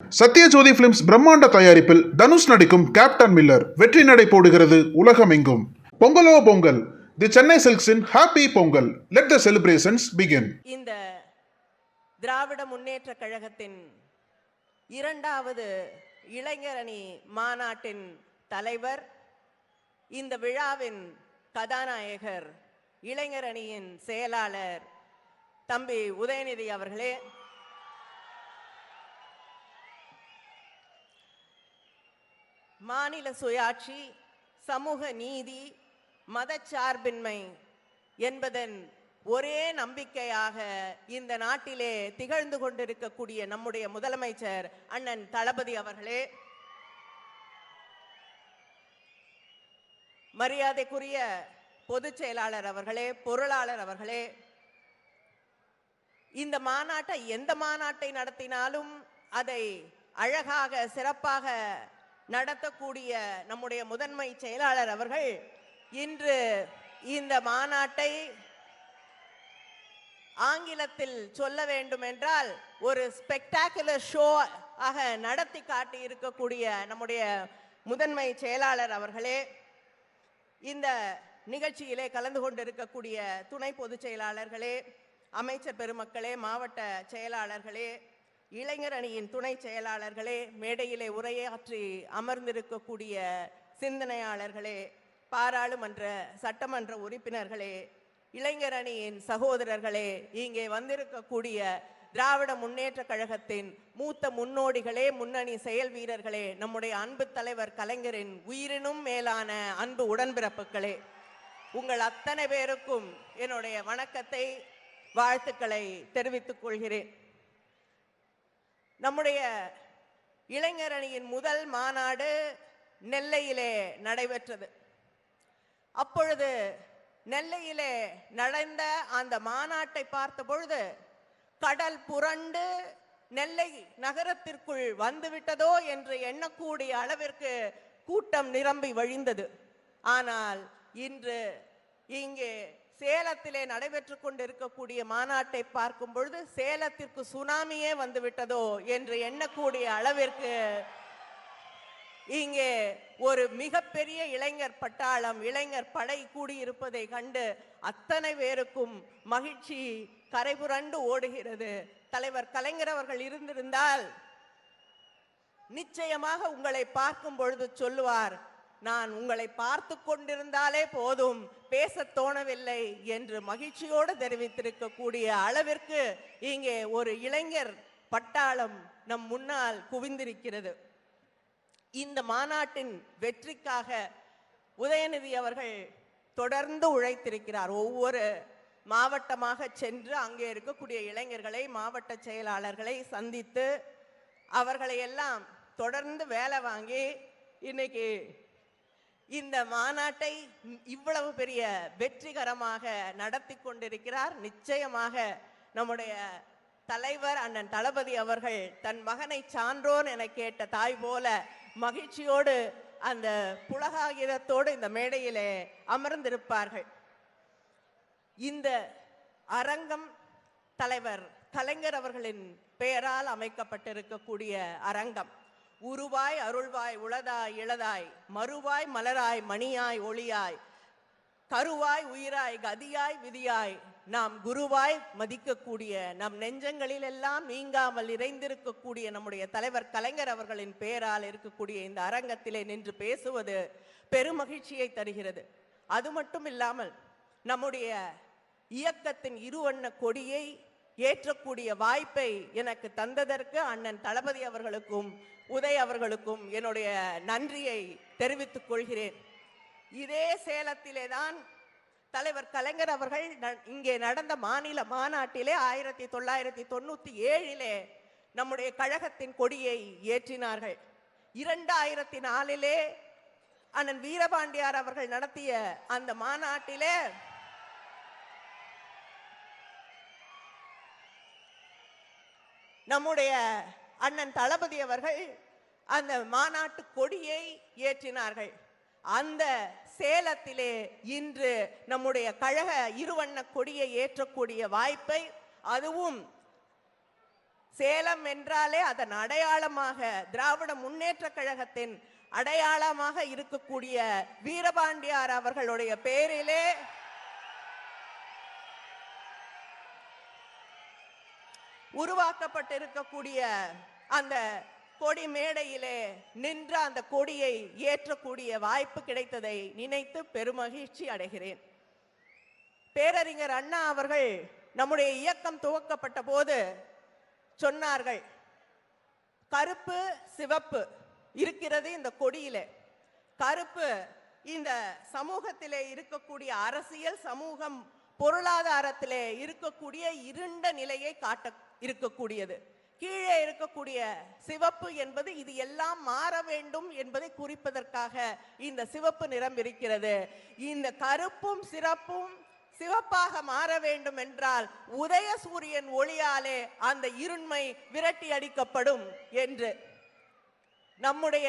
Sathyajothi films பிரம்மாண்ட தயாரிப்பில் தனுஷ் நடிக்கும் கேப்டன் மில்லர் வெற்றி நடை போடுகிறது உலகமெங்கும். பொங்கலோ பொங்கல், தி சென்னை சில்க்ஸின் happy Pongal. Let the celebrations begin. இந்த திராவிட முன்னேற்ற கழகத்தின் இரண்டாவது இளைஞரணி மாநாட்டின் தலைவர், இந்த விழாவின் கதாநாயகர், இளைஞரணியின் செயலாளர் தம்பி உதயநிதி அவர்களே, மாநில சுயாட்சி, சமூக நீதி, மதச்சார்பின்மை என்பதன் ஒரே நம்பிக்கையாக இந்த நாட்டிலே திகழ்ந்து கொண்டிருக்கக்கூடிய நம்முடைய முதலமைச்சர் அண்ணன் தளபதி அவர்களே, மரியாதைக்குரிய பொதுச் செயலாளர் அவர்களே, பொருளாளர் அவர்களே, இந்த மாநாட்டை எந்த மாநாட்டை நடத்தினாலும் அதை அழகாக சிறப்பாக நடத்தக்கூடிய நம்முடைய முதன்மை செயலாளர் அவர்கள் இன்று இந்த மாநாட்டை ஆங்கிலத்தில் சொல்ல வேண்டும் என்றால் ஒரு ஸ்பெக்டாகுலர் ஷோ ஆக நடத்தி காட்டி இருக்கக்கூடிய நம்முடைய முதன்மை செயலாளர் அவர்களே, இந்த நிகழ்ச்சியிலே கலந்து கொண்டிருக்கக்கூடிய துணை பொதுச் செயலாளர்களே, அமைச்சர் பெருமக்களே, மாவட்ட செயலாளர்களே, இளைஞர் அணியின் துணை செயலாளர்களே, மேடையிலே உரையாற்றி அமர்ந்திருக்கக்கூடிய சிந்தனையாளர்களே, பாராளுமன்ற சட்டமன்ற உறுப்பினர்களே, இளைஞர் அணியின் சகோதரர்களே, இங்கே வந்திருக்கக்கூடிய திராவிட முன்னேற்ற கழகத்தின் மூத்த முன்னோடிகளே, முன்னணி செயல் வீரர்களே, நம்முடைய அன்பு தலைவர் கலைஞரின் உயிரினும் மேலான அன்பு உடன்பிறப்புகளே, உங்கள் அத்தனை பேருக்கும் என்னுடைய வணக்கத்தை, வாழ்த்துக்களை தெரிவித்துக் கொள்கிறேன். நம்முடைய இளைஞர் அணியின் முதல் மாநாடு நெல்லையிலே நடைபெற்றது. அப்பொழுது நெல்லையிலே நடந்த அந்த மாநாட்டை பார்த்த பொழுது கடல் புரண்டு நெல்லை நகரத்திற்குள் வந்துவிட்டதோ என்று எண்ணக்கூடிய அளவிற்கு கூட்டம் நிரம்பி வழிந்தது. ஆனால் இன்று இங்கே சேலத்திலே நடைபெற்று கொண்டிருக்கக்கூடிய மாநாட்டை பார்க்கும் பொழுது சேலத்திற்கு சுனாமியே வந்துவிட்டதோ என்று எண்ணக்கூடிய அளவிற்கு இங்கே ஒரு மிகப்பெரிய இளைஞர் பட்டாளம், இளைஞர் படை கூடியிருப்பதை கண்டு அத்தனை பேருக்கும் மகிழ்ச்சி கரைபுரண்டு ஓடுகிறது. தலைவர் கலைஞர் அவர்கள் இருந்திருந்தால் நிச்சயமாக உங்களை பார்க்கும் பொழுது சொல்லுவார், நான் உங்களை பார்த்து கொண்டிருந்தாலே போதும், பேச தோணவில்லை என்று மகிழ்ச்சியோடு தெரிவித்திருக்கக்கூடிய அளவிற்கு இங்கே ஒரு இளைஞர் பட்டாளம் நம் முன்னால் குவிந்திருக்கிறது. இந்த மாநாட்டின் வெற்றிக்காக உதயநிதி அவர்கள் தொடர்ந்து உழைத்திருக்கிறார். ஒவ்வொரு மாவட்டமாக சென்று அங்கே இருக்கக்கூடிய இளைஞர்களை, மாவட்ட செயலாளர்களை சந்தித்து அவர்களை எல்லாம் தொடர்ந்து வேலை வாங்கி இன்னைக்கு இந்த மாநாட்டை இவ்வளவு பெரிய வெற்றிகரமாக நடத்தி கொண்டிருக்கிறார். நிச்சயமாக நம்முடைய தலைவர் அண்ணன் தளபதி அவர்கள் தன் மகனை சான்றோன் என கேட்ட தாய் போல மகிழ்ச்சியோடு அந்த புலகாகிதத்தோடு இந்த மேடையிலே அமர்ந்திருப்பார்கள். இந்த அரங்கம் தலைவர் கலைஞர் அவர்களின் பெயரால் அமைக்கப்பட்டிருக்கக்கூடிய அரங்கம். உருவாய் அருள்வாய் உளதாய் இளதாய், மறுவாய் மலராய் மணியாய் ஒளியாய், கருவாய் உயிராய் கதியாய் விதியாய், நாம் குருவாய் மதிக்கக்கூடிய, நம் நெஞ்சங்களில் எல்லாம் நீங்காமல் இறைந்திருக்கக்கூடிய நம்முடைய தலைவர் கலைஞர் அவர்களின் பெயரால் இருக்கக்கூடிய இந்த அரங்கத்திலே நின்று பேசுவது பெருமகிழ்ச்சியை தருகிறது. அது மட்டும் இல்லாமல் நம்முடைய இயக்கத்தின் இருவண்ண கொடியை ஏற்றக்கூடிய வாய்ப்பை எனக்கு தந்ததற்கு அண்ணன் தளபதி அவர்களுக்கும் உதய் அவர்களுக்கும் என்னுடைய நன்றியை தெரிவித்துக் கொள்கிறேன். இதே சேலத்திலே தான் தலைவர் கலைஞர் அவர்கள் இங்கே நடந்த மாநில மாநாட்டிலே 1997 நம்முடைய கழகத்தின் கொடியை ஏற்றினார்கள். 2004 அண்ணன் வீரபாண்டியார் அவர்கள் நடத்திய அந்த மாநாட்டிலே நம்முடைய அண்ணன் தளபதி அவர்கள் அந்த மாநாட்டு கொடியை ஏற்றினார்கள். அந்த சேலத்திலே இன்று நம்முடைய கழக இருவண்ண கொடியை ஏற்றக்கூடிய வாய்ப்பை, அதுவும் சேலம் என்றாலே அதன் அடையாளமாக திராவிட முன்னேற்ற கழகத்தின் அடையாளமாக இருக்கக்கூடிய வீரபாண்டியார் அவர்களுடைய பெயரிலே உருவாக்கப்பட்டிருக்கக்கூடிய அந்த கொடி மேடையிலே நின்ற அந்த கொடியை ஏற்றக்கூடிய வாய்ப்பு கிடைத்ததை நினைத்து பெருமகிழ்ச்சி அடைகிறேன். பேரறிஞர் அண்ணா அவர்கள் நம்முடைய இயக்கம் துவக்கப்பட்ட போது சொன்னார்கள், கருப்பு சிவப்பு இருக்கிறது இந்த கொடியிலே. கருப்பு இந்த சமூகத்திலே இருக்கக்கூடிய அரசியல், சமூகம், பொருளாதாரத்திலே இருக்கக்கூடிய இருண்ட நிலையை காட்ட இருக்கக்கூடியது. கீழே இருக்கக்கூடிய சிவப்பு என்பது இது எல்லாம் மாற வேண்டும் என்பதை குறிப்பதற்காக இந்த சிவப்பு நிறம் இருக்கிறது. இந்த கருப்பும் சிறப்பும் சிவப்பாக மாற வேண்டும் என்றால் உதய சூரியன் ஒளியாலே அந்த இருண்மை விரட்டி அடிக்கப்படும் என்று நம்முடைய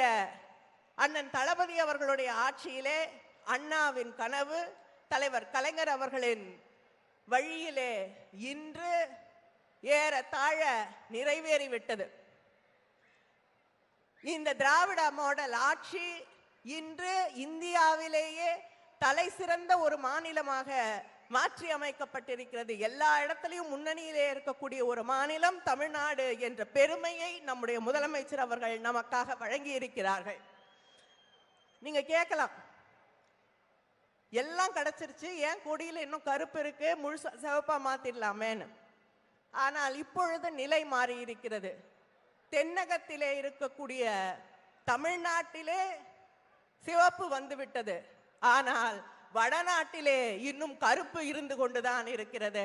அண்ணன் தளபதி அவர்களுடைய ஆட்சியிலே அண்ணாவின் கனவு தலைவர் கலைஞர் அவர்களின் வழியிலே இன்று ஏறத்தாழ நிறைவேறிவிட்டது. இந்த திராவிட மாடல் ஆட்சி இன்று இந்தியாவிலேயே தலை சிறந்த ஒரு மாநிலமாக மாற்றி அமைக்கப்பட்டிருக்கிறது. எல்லா இடத்திலையும் முன்னணியிலே இருக்கக்கூடிய ஒரு மாநிலம் தமிழ்நாடு என்ற பெருமையை நம்முடைய முதலமைச்சர் அவர்கள் நமக்காக வழங்கி இருக்கிறார்கள். நீங்க கேட்கலாம், எல்லாம் கிடைச்சிருச்சு, ஏன் கொடியில் இன்னும் கருப்பு இருக்கு, முழுசா சிவப்பா மாத்திடலாமேன்னு. ஆனால் இப்பொழுது நிலை மாறி இருக்கிறது. தென்னகத்திலே இருக்கக்கூடிய தமிழ்நாட்டிலே சிவப்பு வந்துவிட்டது. ஆனால் வடநாட்டிலே இன்னும் கருப்பு இருந்து கொண்டுதான் இருக்கிறது.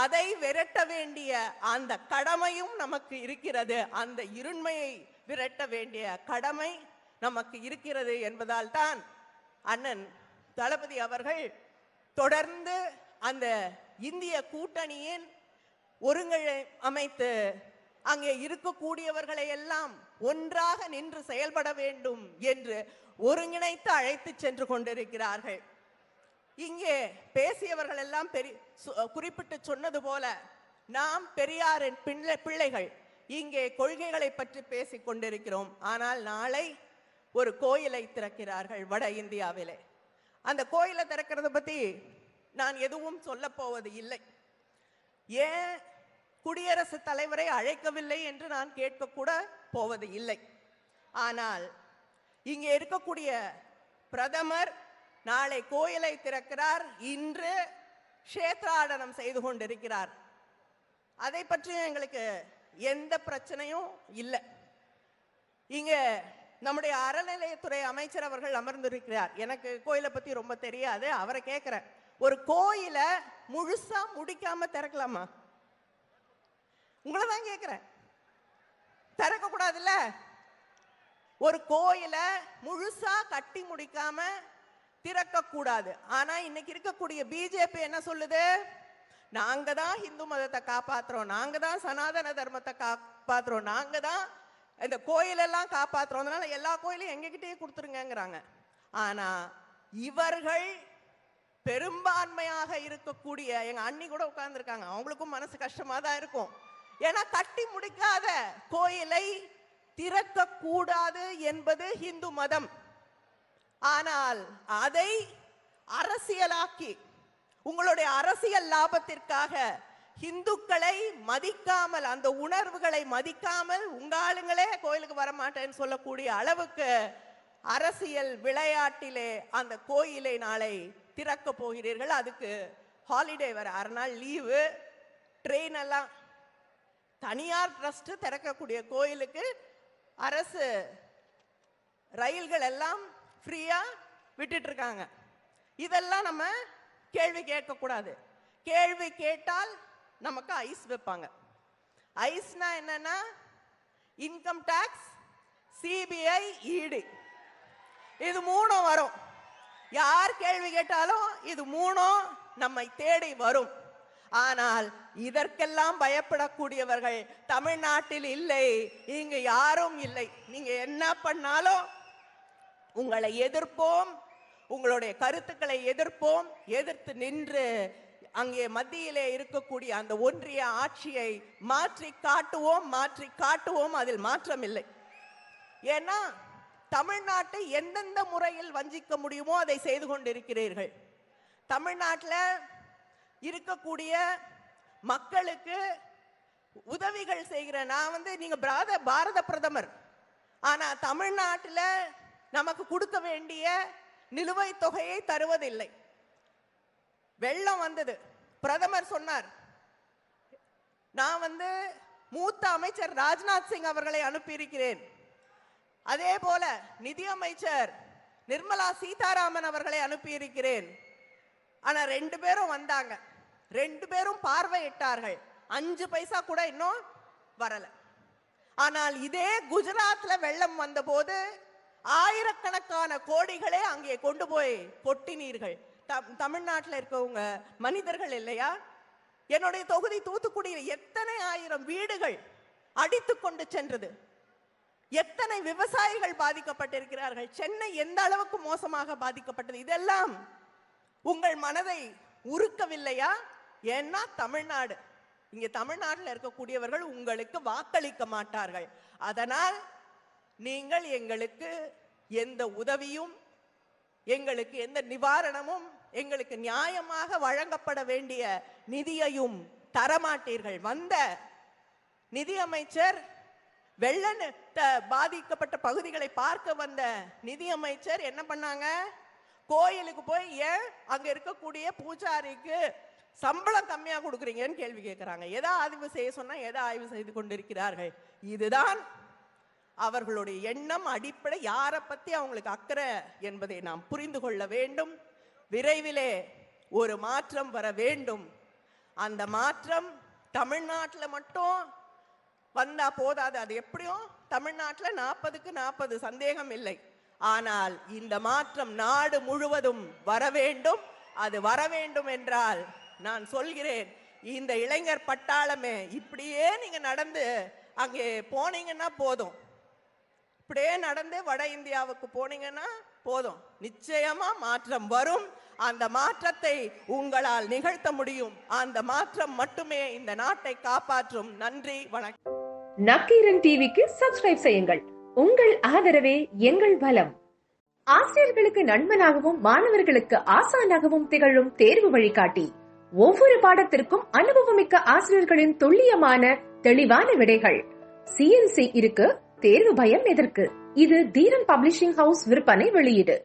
அதை விரட்ட வேண்டிய அந்த கடமையும் நமக்கு இருக்கிறது. அந்த இருண்மையை விரட்ட வேண்டிய கடமை நமக்கு இருக்கிறது என்பதால் தான் அண்ணன் தளபதி அவர்கள் தொடர்ந்து அந்த இந்திய கூட்டணியின் ஒருங்கிணை அமைத்து அங்கே இருக்கக்கூடியவர்களை எல்லாம் ஒன்றாக நின்று செயல்பட வேண்டும் என்று ஒருங்கிணைத்து அழைத்து சென்று கொண்டிருக்கிறார்கள். இங்கே பேசியவர்கள் எல்லாம் குறிப்பிட்டு சொன்னது போல நாம் பெரியாரின் பிள்ளைகள். இங்கே கொள்கைகளை பற்றி பேசிக் கொண்டிருக்கிறோம். ஆனால் நாளை ஒரு கோயிலை திறக்கிறார்கள் வட இந்தியாவிலே. அந்த கோயிலை திறக்கிறத பத்தி நான் எதுவும் சொல்ல போவது இல்லை. ஏன் குடியரசுத் தலைவரை அழைக்கவில்லை என்று நான் கேட்கக்கூட போவது இல்லை. ஆனால் இங்கே இருக்கக்கூடிய பிரதமர் நாளை கோயிலை திறக்கிறார், இன்று க்ஷேத்ராடனம் செய்து கொண்டிருக்கிறார். அதை பற்றி எங்களுக்கு எந்த பிரச்சனையும் இல்லை. இங்க நம்முடைய அறநிலையத்துறை அமைச்சர் அவர்கள் அமர்ந்திருக்கிறார். எனக்கு கோயிலை பத்தி ரொம்ப தெரியாது, அவரை கேட்கிறேன், ஒரு கோயிலை முழுசா முடிக்காம திறக்கலாமா? உங்களை தான் கேட்கிறேன். திறக்க கூடாதுல்ல? ஒரு கோயிலை முழுசா கட்டி முடிக்காம திறக்க கூடாது. ஆனா இன்னைக்கு இருக்கக்கூடிய பிஜேபி என்ன சொல்லுது? நாங்க தான் இந்து மதத்தை காப்பாத்துறோம், நாங்க தான் சனாதன தர்மத்தை காப்பாத்துறோம், நாங்க தான் இந்த கோயிலெல்லாம் காப்பாத்துறோம், அதனால எல்லா கோயிலையும் எங்ககிட்டயே கொடுத்துருங்கிறாங்க. ஆனா இவர்கள் பெரும்பான்மையாக இருக்கக்கூடிய எங்க அண்ணி கூட உட்கார்ந்துருக்காங்க, அவங்களுக்கும் மனசு கஷ்டமா தான் இருக்கும். ஏன்னா கட்டி முடிக்காத கோயிலை திறக்க கூடாது என்பது இந்து மதம். ஆனால் அதை அரசியலாக்கி உங்களுடைய அரசியல் லாபத்திற்காக இந்துக்களை மதிக்காமல், அந்த உணர்வுகளை மதிக்காமல் உங்க ஆளுங்களே கோயிலுக்கு வர மாட்டேன்னு சொல்லக்கூடிய அளவுக்கு அரசியல் விளையாட்டிலே அந்த கோயிலை நாளை திறக்க போகிறீர்கள். அதுக்கு ஹாலிடே வர 6 நாள் லீவு, ட்ரெயின் எல்லாம் தனியார் ட்ரஸ்ட் திறக்கக்கூடிய கோயிலுக்கு அரசு ரயில்கள் எல்லாம் ஃப்ரீயா விட்டுட்டு இருக்காங்க. இதெல்லாம் நம்ம கேள்வி கேட்க கூடாது. கேள்வி கேட்டால் நமக்கு ஐஸ் வைப்பாங்க. ஐஸ்னா என்னன்னா இன்கம் டாக்ஸ், சிபிஐ, இடி, இது 3 வரும். யார் கேள்வி கேட்டாலும் இது 3 நம்மை தேடி வரும். ஆனால் இதற்கெல்லாம் பயப்படக்கூடியவர்கள் தமிழ்நாட்டில் இல்லை, இங்கு யாரும் இல்லை. நீங்க என்ன பண்ணாலும் உங்களை எதிர்ப்போம், உங்களுடைய கருத்துக்களை எதிர்ப்போம், எதிர்த்து நின்று அங்கே மத்தியிலே இருக்கக்கூடிய அந்த ஒன்றிய ஆட்சியை மாற்றி காட்டுவோம். அதில் மாற்றம் இல்லை. ஏன்னா தமிழ்நாட்டை எந்தெந்த முறையில் வஞ்சிக்க முடியுமோ அதை செய்து கொண்டிருக்கிறீர்கள். தமிழ்நாட்டில் இருக்கக்கூடிய மக்களுக்கு உதவிகள் செய்கிற நான் நீங்க பாரத பிரதமர், ஆனா தமிழ்நாட்டில் நமக்கு கொடுக்க வேண்டிய நிலுவைத் தொகையை தருவதில்லை. வெள்ளம் வந்தது, பிரதமர் சொன்னார், நான் மூத்த அமைச்சர் ராஜ்நாத் சிங் அவர்களை அனுப்பியிருக்கிறேன். அதே போல நிதி அமைச்சர் நிர்மலா சீதாராமன் அவர்களை அனுப்பியிருக்கிறேன். ஆனா 2 பேரும் வந்தாங்க, 2 பேரும் பார்வையிட்டார்கள். 5 பைசா கூட இன்னும் வரல. ஆனால் இதே குஜராத்ல வெள்ளம் வந்த போது ஆயிரக்கணக்கான கோடிகளே அங்கே கொண்டு போய் கொட்டினீர்கள். தமிழ்நாட்டில் இருக்கவங்க மனிதர்கள் இல்லையா? என்னுடைய தொகுதி தூத்துக்குடியில் எத்தனை ஆயிரம் வீடுகள் அடித்து கொண்டு சென்றது, எத்தனை விவசாயிகள் பாதிக்கப்பட்டிருக்கிறார்கள், சென்னை எந்த அளவுக்கு மோசமாக பாதிக்கப்பட்டது. இதெல்லாம் உங்கள் மனதை உருக்கவில்லையா? ஏன்னா தமிழ்நாடு, இங்க தமிழ்நாட்டில் இருக்கக்கூடியவர்கள் உங்களுக்கு வாக்களிக்க மாட்டார்கள். அதனால் நீங்கள் எங்களுக்கு எந்த உதவியும், எங்களுக்கு எந்த நிவாரணமும், எங்களுக்கு நியாயமாக வழங்கப்பட வேண்டிய நிதியையும் தரமாட்டீர்கள். வந்த நிதி அமைச்சர் வெள்ள பாதிக்கப்பட்ட பகுதிகளை பார்க்க வந்த நிதி அமைச்சர் என்ன பண்ணாங்க? கோயிலுக்கு போய் ஏன் அங்க இருக்கக்கூடிய பூஜாரிக்கு சம்பளம் கம்மியா கொடுக்குறீங்கன்னு கேள்வி கேட்கிறாங்க. எதை ஆய்வு செய்ய சொன்னா எதை ஆய்வு செய்து கொண்டிருக்கிறார்கள்? இதுதான் அவர்களுடைய எண்ணம், அடிப்படை. யாரை பத்தி அவங்களுக்கு அக்கறை என்பதை நாம் புரிந்து கொள்ள வேண்டும். விரைவிலே ஒரு மாற்றம் வர வேண்டும். அந்த மாற்றம் தமிழ்நாட்டில் மட்டும் வந்தா போதாது. அது எப்படியும் தமிழ்நாட்டில் 40க்கு 40 சந்தேகம் இல்லை. ஆனால் இந்த மாற்றம் நாடு முழுவதும் வர வேண்டும். அது வர வேண்டும் என்றால் நான் சொல்கிறேன், இந்த இளைஞர் பட்டாளமே இப்படியே நீங்க நடந்து அங்கே போனீங்கன்னா போதும், இப்படியே நடந்து வட இந்தியாவுக்கு போனீங்கன்னா போதும், நிச்சயமா மாற்றம் வரும். அந்த மாற்றத்தை உங்களால் நிகழ்த்த முடியும். அந்த மாற்றம் மட்டுமே இந்த நாட்டை காப்பாற்றும். நன்றி, வணக்கம். நக்கீரன் டிவிக்கு சப்ஸ்கிரைப் செய்யுங்கள். உங்கள் ஆதரவே எங்கள் பலம். ஆசிரியர்களுக்கு நண்பனாகவும் மாணவர்களுக்கு ஆசானாகவும் திகழும் தேர்வு வழிகாட்டி. ஒவ்வொரு பாடத்திற்கும் அனுபவமிக்க ஆசிரியர்களின் துல்லியமான தெளிவான விடைகள். CNC இருக்கு, தேர்வு பயம் எதற்கு? இது தீரன் பப்ளிஷிங் ஹவுஸ் விற்பனை வெளியீடு.